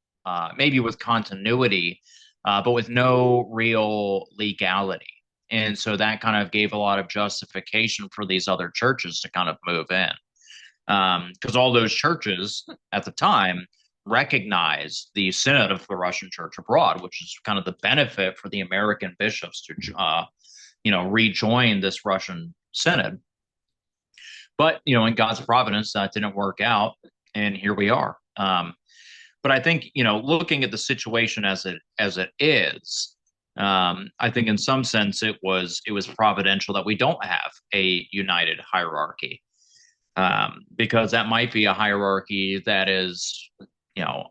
maybe with continuity, but with no real legality. And so that kind of gave a lot of justification for these other churches to kind of move in. Because all those churches at the time recognized the Synod of the Russian Church abroad, which is kind of the benefit for the American bishops to, rejoin this Russian Synod. But, in God's providence, that didn't work out. And here we are. But I think, looking at the situation as it is, I think in some sense it was providential that we don't have a united hierarchy, because that might be a hierarchy that is,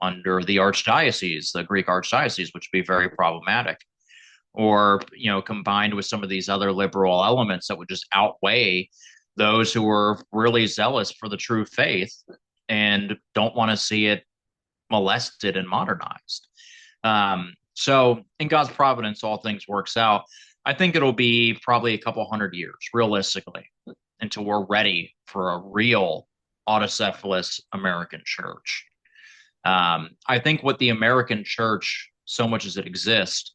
under the archdiocese, the Greek archdiocese, which would be very problematic, or combined with some of these other liberal elements that would just outweigh those who are really zealous for the true faith and don't want to see it molested and modernized. So in God's providence, all things works out. I think it'll be probably a couple hundred years, realistically, until we're ready for a real autocephalous American church. I think what the American church, so much as it exists,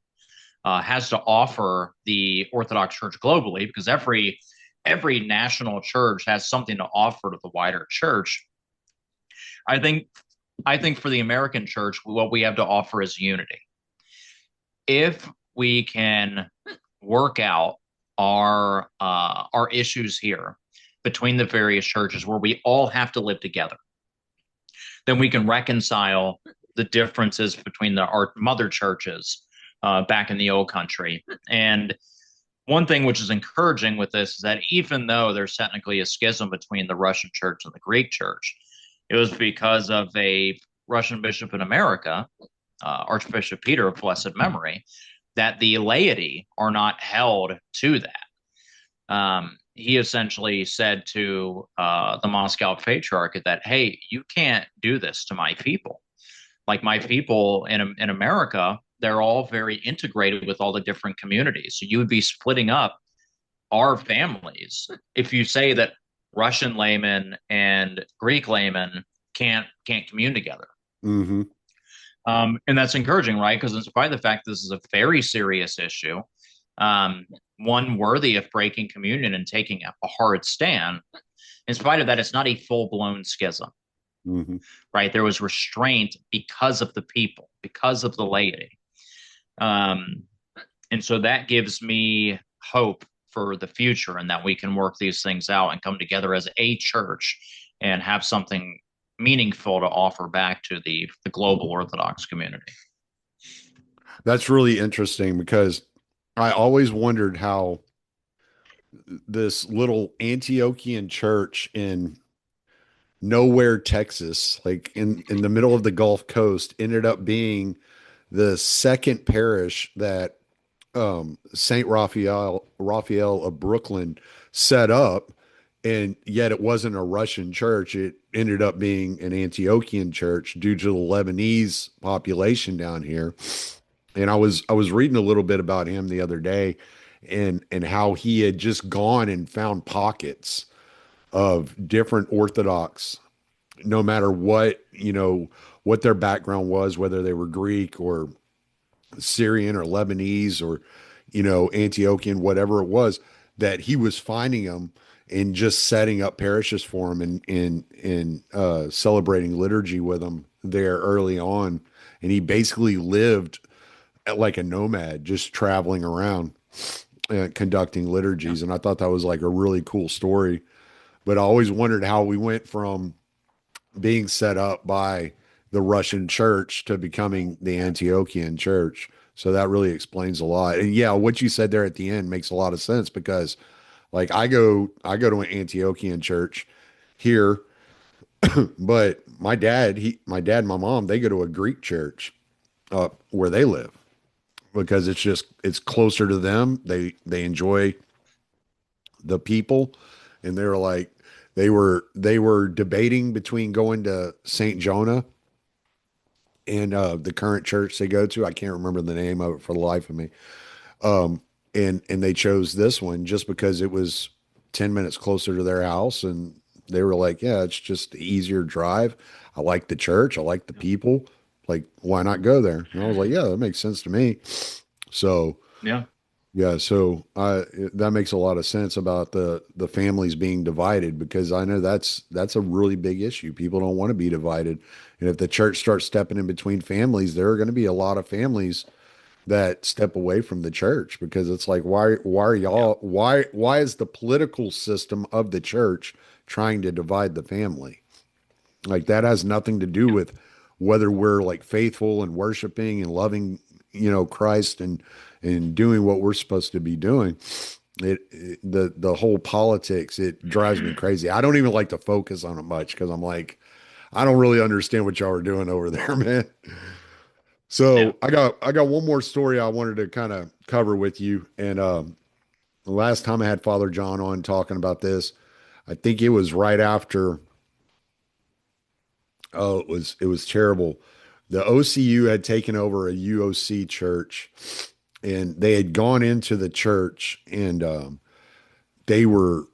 has to offer the Orthodox Church globally, because every national church has something to offer to the wider church. I think for the American church, what we have to offer is unity. If we can work out our issues here between the various churches, where we all have to live together, then we can reconcile the differences between our mother churches back in the old country. And one thing which is encouraging with this is that even though there's technically a schism between the Russian church and the Greek church, it was because of a Russian bishop in America, Archbishop Peter of blessed memory, that the laity are not held to that. He essentially said to the Moscow Patriarchate that, hey, you can't do this to my people. Like, my people in America, they're all very integrated with all the different communities. So you would be splitting up our families if you say that Russian laymen and Greek laymen can't commune together. Mm-hmm. And that's encouraging, right? Because in spite of the fact this is a very serious issue, one worthy of breaking communion and taking a hard stand, in spite of that, it's not a full-blown schism. Mm-hmm. Right? There was restraint because of the people, because of the laity. And so that gives me hope for the future, and that we can work these things out and come together as a church and have something meaningful to offer back to the global Orthodox community. That's really interesting because I always wondered how this little Antiochian church in nowhere, Texas, like in the middle of the Gulf Coast, ended up being the second parish that Saint Raphael of Brooklyn set up, and yet it wasn't a Russian church. It ended up being an Antiochian church due to the Lebanese population down here. And I was reading a little bit about him the other day, and how he had just gone and found pockets of different Orthodox, no matter what their background was, whether they were Greek or Syrian or Lebanese or Antiochian, whatever it was, that he was finding them and just setting up parishes for them and celebrating liturgy with them there early on. And he basically lived like a nomad, just traveling around conducting Yeah. liturgies. And I thought that was like a really cool story. But I always wondered how we went from being set up by the Russian church to becoming the Antiochian church. So that really explains a lot. And yeah, what you said there at the end makes a lot of sense because like I go to an Antiochian church here, but my dad and my mom, they go to a Greek church where they live because it's closer to them. They enjoy the people, and they're like they were debating between going to St. Jonah and the current church they go to. I can't remember the name of it for the life of me. Um, and they chose this one just because it was 10 minutes closer to their house, and they were like, yeah, it's just an easier drive. I like the church, I like the people. Like, why not go there? And I was like, yeah, that makes sense to me. So Yeah. yeah, so that makes a lot of sense about the families being divided because I know that's a really big issue. People don't want to be divided. And if the church starts stepping in between families, there are going to be a lot of families that step away from the church because it's like why are Yeah. y'all why is the political system of the church trying to divide the family? Like that has nothing to do Yeah. with whether we're like faithful and worshiping and loving, Christ and doing what we're supposed to be doing. The whole politics, it drives me crazy. I don't even like to focus on it much because I'm like, I don't really understand what y'all are doing over there, man. Yeah. So I got one more story I wanted to kind of cover with you. And the last time I had Father John on talking about this, I think it was right after. Oh, it was terrible. The OCU had taken over a UOC church, and they had gone into the church, and they were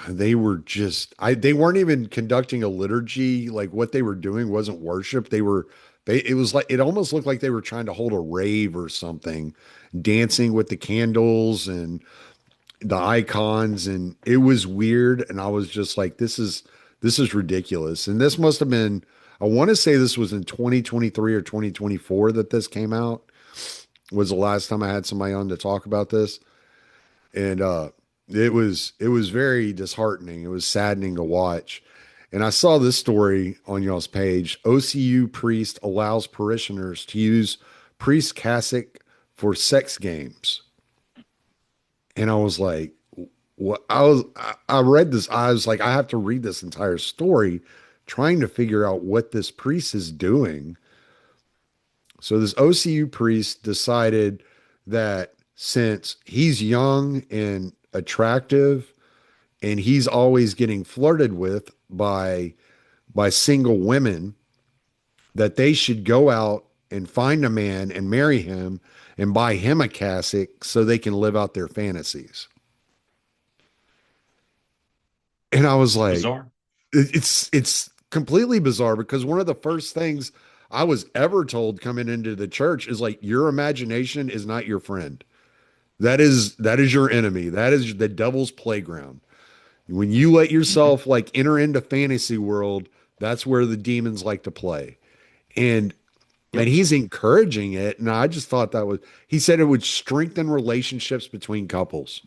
they were just they weren't even conducting a liturgy. Like what they were doing wasn't worship. It was like it almost looked like they were trying to hold a rave or something, dancing with the candles and the icons, and it was weird. And I was just like, this is ridiculous. And this must have been, I want to say this was in 2023 or 2024 that this came out, was the last time I had somebody on to talk about this. And it was very disheartening. It was saddening to watch. And I saw this story on y'all's page. OCU priest allows parishioners to use priest cassock for sex games. And I was like, what? I read this. I was like, I have to read this entire story, trying to figure out what this priest is doing. So this OCU priest decided that since he's young and attractive and he's always getting flirted with by single women, that they should go out and find a man and marry him and buy him a cassock so they can live out their fantasies. And I was like, Bizarre. it's completely bizarre because one of the first things I was ever told coming into the church is like your imagination is not your friend. That is your enemy. That is the devil's playground. When you let yourself like enter into fantasy world, that's where the demons like to play. And Yep. he's encouraging it. And I just thought that was, he said it would strengthen relationships between couples.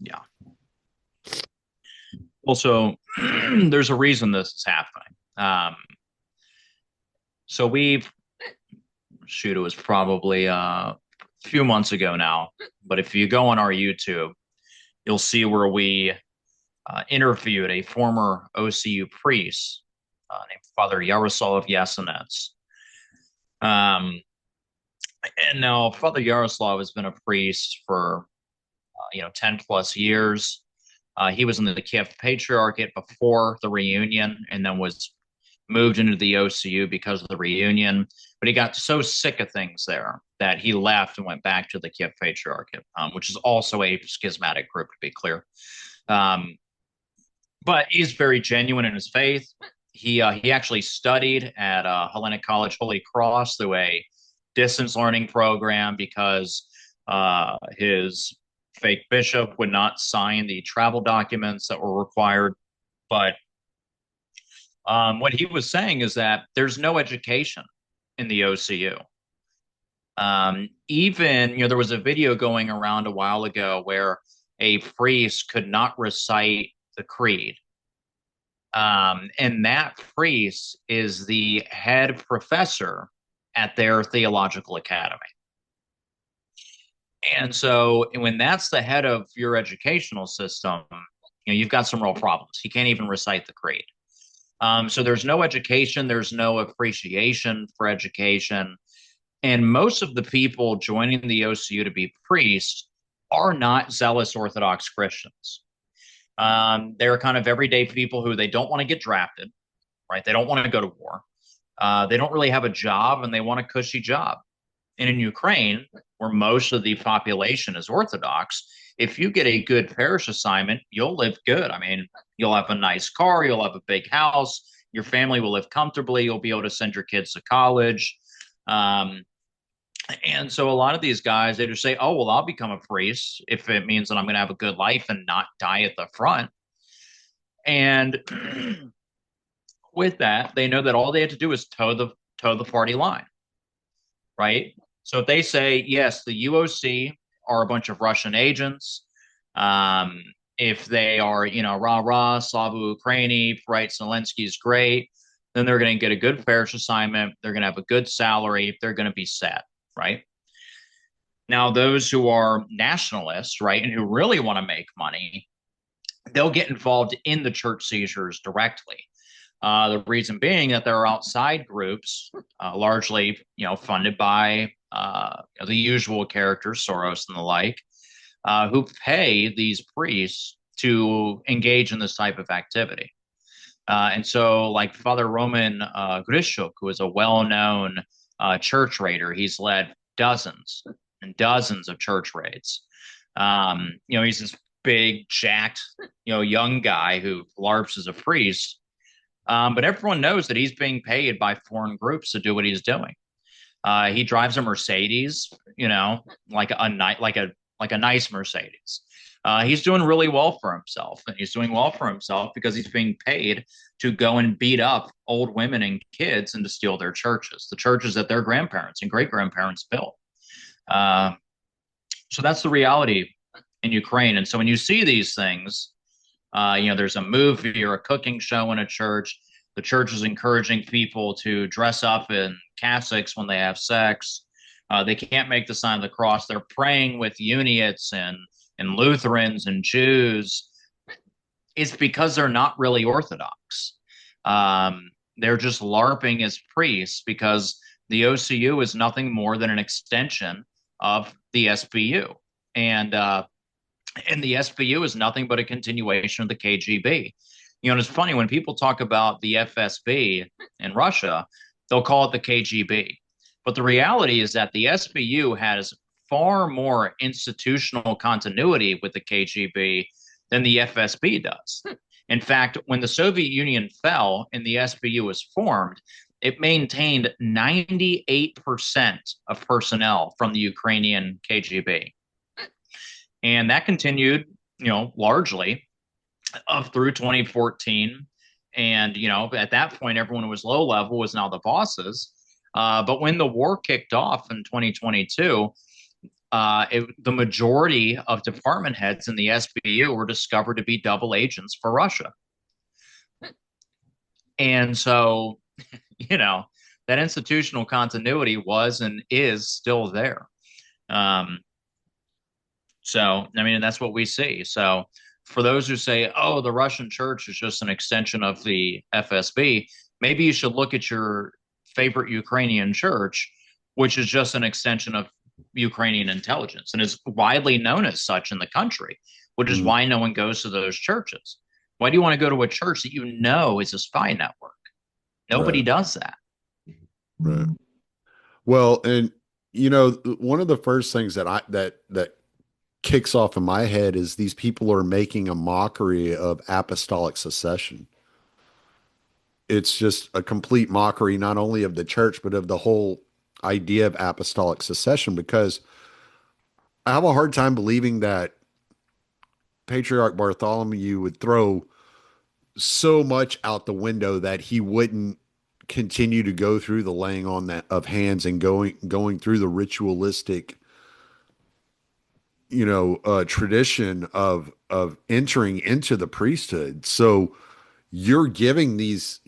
Yeah. Also, there's a reason this is happening. So we've shoot, it was probably a few months ago now. But if you go on our YouTube, you'll see where we interviewed a former OCU priest named Father Yaroslav Yasenets. Um, and now Father Yaroslav has been a priest for 10 plus years. He was in the Kiev Patriarchate before the reunion and then was moved into the OCU because of the reunion. But he got so sick of things there that he left and went back to the Kiev Patriarchate, which is also a schismatic group, to be clear. Um, but he's very genuine in his faith. He actually studied at Hellenic College Holy Cross through a distance learning program because his fake bishop would not sign the travel documents that were required. But what he was saying is that there's no education in the OCU. Even, there was a video going around a while ago where a priest could not recite the creed. And that priest is the head professor at their theological academy. And so when that's the head of your educational system, you've got some real problems. He can't even recite the creed. So there's no education, there's no appreciation for education. And most of the people joining the OCU to be priests are not zealous Orthodox Christians. They're kind of everyday people who they don't want to get drafted, right? They don't want to go to war. They don't really have a job and they want a cushy job. And in Ukraine, where most of the population is Orthodox, if you get a good parish assignment, you'll live good. I mean, you'll have a nice car, you'll have a big house, your family will live comfortably, you'll be able to send your kids to college. And so a lot of these guys, they just say, oh, well, I'll become a priest if it means that I'm going to have a good life and not die at the front. And with that, they know that all they have to do is toe the party line, right? So if they say, yes, the UOC are a bunch of Russian agents, if they are, rah, Slava Ukraini, right, Zelensky's great, then they're going to get a good parish assignment. They're going to have a good salary. They're going to be set, right? Now, those who are nationalists, right, and who really want to make money, they'll get involved in the church seizures directly. The reason being that there are outside groups, largely, funded by the usual characters, Soros and the like, who pay these priests to engage in this type of activity. And so, like Father Roman Grishuk, who is a well-known church raider, he's led dozens and dozens of church raids. He's this big, jacked, young guy who LARPs as a priest. But everyone knows that he's being paid by foreign groups to do what he's doing. He drives a Mercedes, like a nice Mercedes. He's doing really well for himself, and he's doing well for himself because he's being paid to go and beat up old women and kids and to steal their churches, the churches that their grandparents and great grandparents built. So that's the reality in Ukraine. And so when you see these things, there's a movie or a cooking show in a church. The church is encouraging people to dress up in cassocks when they have sex. They can't make the sign of the cross. They're praying with Uniats and Lutherans and Jews. It's because they're not really Orthodox. They're just LARPing as priests because the OCU is nothing more than an extension of the SBU. And the SBU is nothing but a continuation of the KGB. And it's funny when people talk about the FSB in Russia, they'll call it the KGB. But the reality is that the SBU has far more institutional continuity with the KGB than the FSB does. In fact, when the Soviet Union fell and the SBU was formed, it maintained 98% of personnel from the Ukrainian KGB. And that continued, largely up through 2014. And, at that point, everyone who was low level was now the bosses. But when the war kicked off in 2022, the majority of department heads in the SBU were discovered to be double agents for Russia. And so, that institutional continuity was and is still there. Um, so, I mean, that's what we see. So, for those who say, oh, the Russian church is just an extension of the FSB, maybe you should look at your favorite Ukrainian church, which is just an extension of Ukrainian intelligence and is widely known as such in the country, which is Mm, why no one goes to those churches. Why do you want to go to a church that you know is a spy network? Nobody right, does that. right. Well, and one of the first things that kicks off in my head is these people are making a mockery of apostolic succession. It's just a complete mockery, not only of the church, but of the whole idea of apostolic succession, because I have a hard time believing that Patriarch Bartholomew would throw so much out the window that he wouldn't continue to go through the laying on that of hands and going through the ritualistic tradition of entering into the priesthood. So you're giving these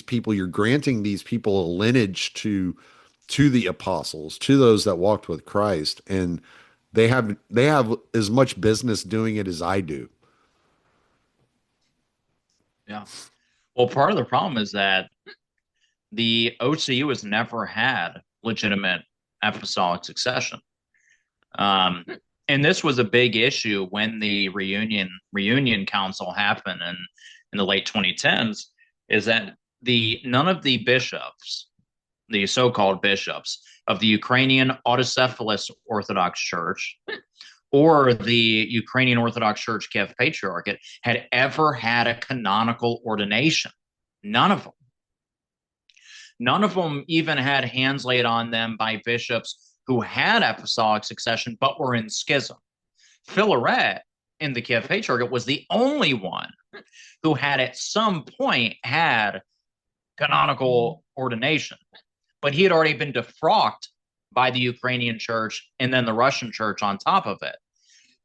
people, you're granting these people a lineage to the apostles, to those that walked with Christ, and they have as much business doing it as I do. Yeah. Well, part of the problem is that the OCU has never had legitimate apostolic succession. Um, and this was a big issue when the reunion council happened in the late 2010s, is that the none of the bishops, the so-called bishops of the Ukrainian Autocephalous Orthodox Church or the Ukrainian Orthodox Church Kyiv-Pechersk had ever had a canonical ordination. None of them. None of them even had hands laid on them by bishops who had apostolic succession but were in schism. Philaret in the Kyiv-Pechersk was the only one who had at some point had canonical ordination, but he had already been defrocked by the Ukrainian church and then the Russian church on top of it.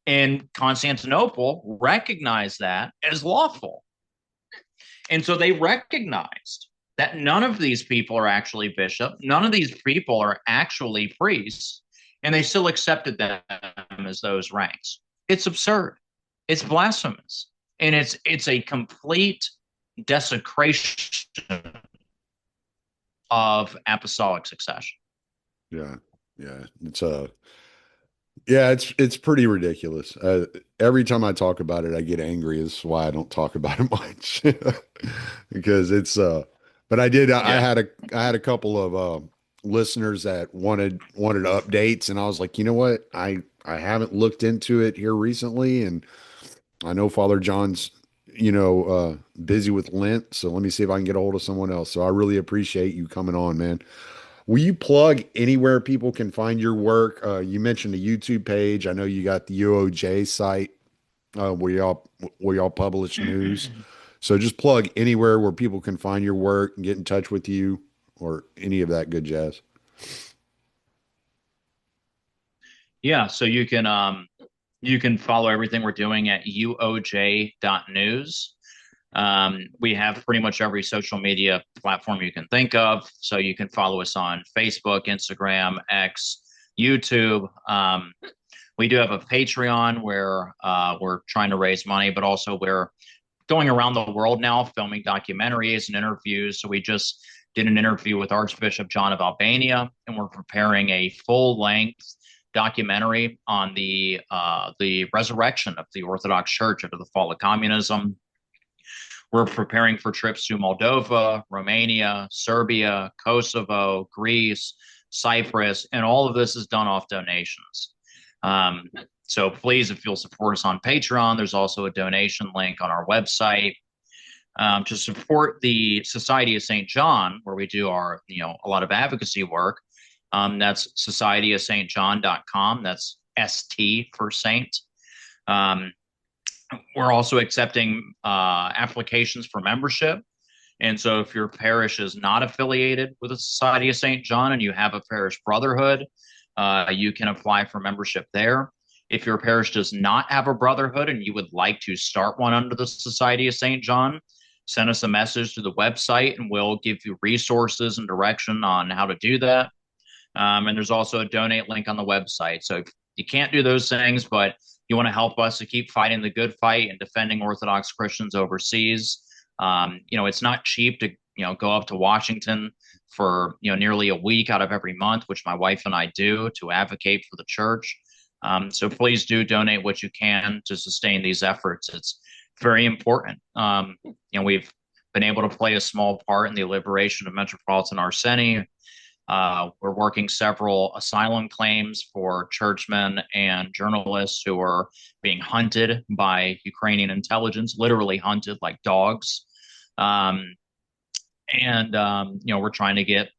And Constantinople recognized that as lawful. And so they recognized that none of these people are actually bishop, none of these people are actually priests, and they still accepted them as those ranks. It's absurd. It's blasphemous. And it's a complete desecration of apostolic succession. Yeah, yeah, it's pretty ridiculous. Every time I talk about it, I get angry. That's why I don't talk about it much because but I Yeah. had a couple of listeners that wanted updates, and I was like, you know what? I haven't looked into it here recently, and I know Father John's busy with Lent, so let me see if I can get a hold of someone else. So I really appreciate you coming on, man. Will you plug anywhere people can find your work? You mentioned the YouTube page. I know you got the UOJ site where y'all publish news. So just plug anywhere where people can find your work and get in touch with you or any of that good jazz. Yeah, so you can follow everything we're doing at uoj.news. We have pretty much every social media platform you can think of. So you can follow us on Facebook, Instagram, X, YouTube. We do have a Patreon where we're trying to raise money, but also we're going around the world now filming documentaries and interviews. So we just did an interview with Archbishop John of Albania, and we're preparing a full length documentary on the resurrection of the Orthodox Church after the fall of communism. We're preparing for trips to Moldova, Romania, Serbia, Kosovo, Greece, Cyprus, and all of this is done off donations. Um, so please, if you'll support us on Patreon, there's also a donation link on our website. To support the Society of St. John, where we do our, a lot of advocacy work. That's societyofstjohn.com. That's ST for Saint. Um, we're also accepting applications for membership. And so if your parish is not affiliated with the Society of St. John and you have a parish brotherhood, you can apply for membership there. If your parish does not have a brotherhood and you would like to start one under the Society of St. John, send us a message through the website and we'll give you resources and direction on how to do that. And there's also a donate link on the website. So if you can't do those things, but you want to help us to keep fighting the good fight and defending Orthodox Christians overseas, it's not cheap to, go up to Washington for, nearly a week out of every month, which my wife and I do to advocate for the church. So please do donate what you can to sustain these efforts. It's very important. We've been able to play a small part in the liberation of Metropolitan Arseni. We're working several asylum claims for churchmen and journalists who are being hunted by Ukrainian intelligence, literally hunted like dogs. Um, we're trying to get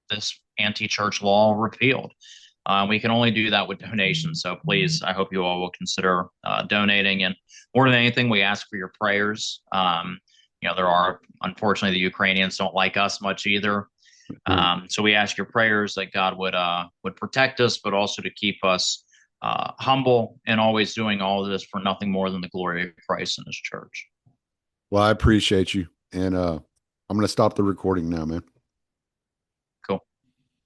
this anti-church law repealed. We can only do that with donations. So please, I hope you all will consider donating. And more than anything, we ask for your prayers. There are, unfortunately, the Ukrainians don't like us much either. So we ask your prayers that God would protect us, but also to keep us humble and always doing all of this for nothing more than the glory of Christ and His church. Well, I appreciate you, and I'm going to stop the recording now, man.